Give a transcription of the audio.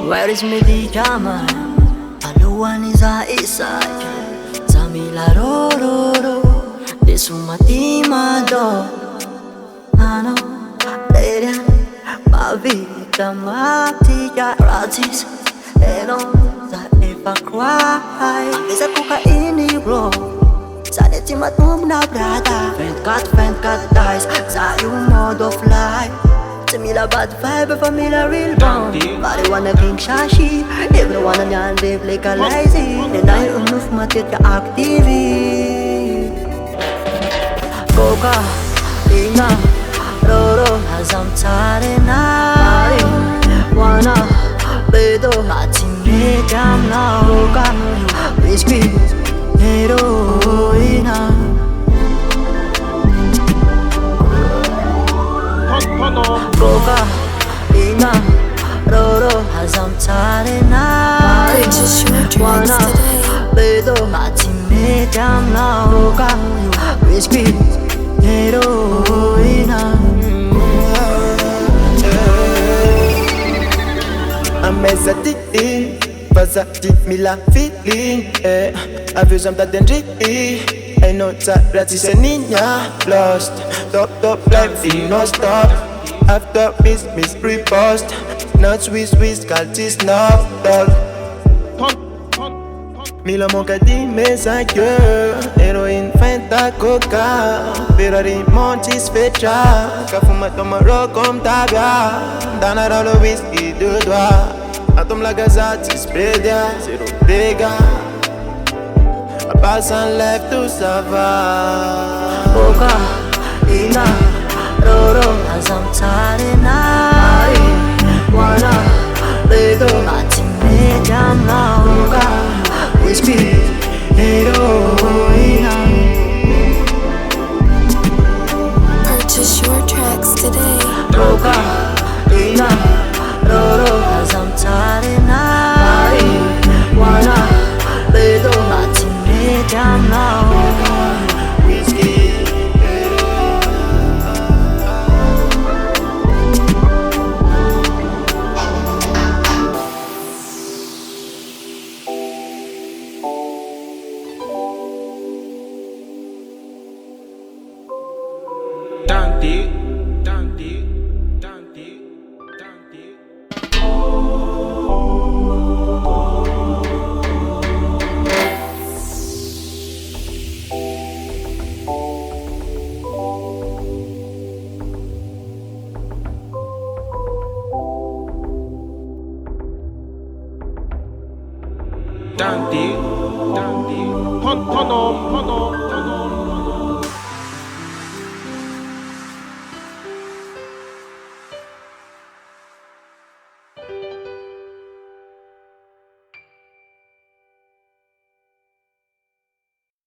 Where is medicament? Aluan is a isa. Zamila ro. Di sumatimado. Ano, lerian, mavita matiya razis. Eno, sa ipakway. Bisa ko kaini bro. Sana timatum na brada. Fan cut dies. Sa yung mode of life. Samila bad vibe, famila real bond. Marijuana king shashi. Everyone nyan live legalizing. And I unuf matit ka activity. Coca, Ina, Roro, Hazam Tarina. Marijuana, Bedo, Matime Jam na Coca, Whiskey, Heroina. Coca, Ina, Roro, Hazam Tarina. Marijuana, Bedo, Matime Jam na Coca, Whiskey, Heroina. I'm exotic, positive me la feeling. A vision that then ain't no time, practice a ninja lost. Top life, no stop. After miss repost. Not Swiss, cultist, no dog. Mila monka di mes ailleurs. Héroïne, fenta, coca. Ferrari, montis, fecha. Kafuma toma rock comme tabia. Dana dans le whisky de doigts. Atom la gazette, spreadia. Zéro dégâts. A passe en lève, tout ça va. Coca, Ina, Roro, Hazam Tarina. Marijuana, Bedo, Matime Jam na Coca, Whiskey, Heroina. Purchase your tracks today. Coca, Ina, Roro, Hazam Tarina. Marijuana, Bedo, Matime Jam na Coca, Whiskey. Dandy, turn up.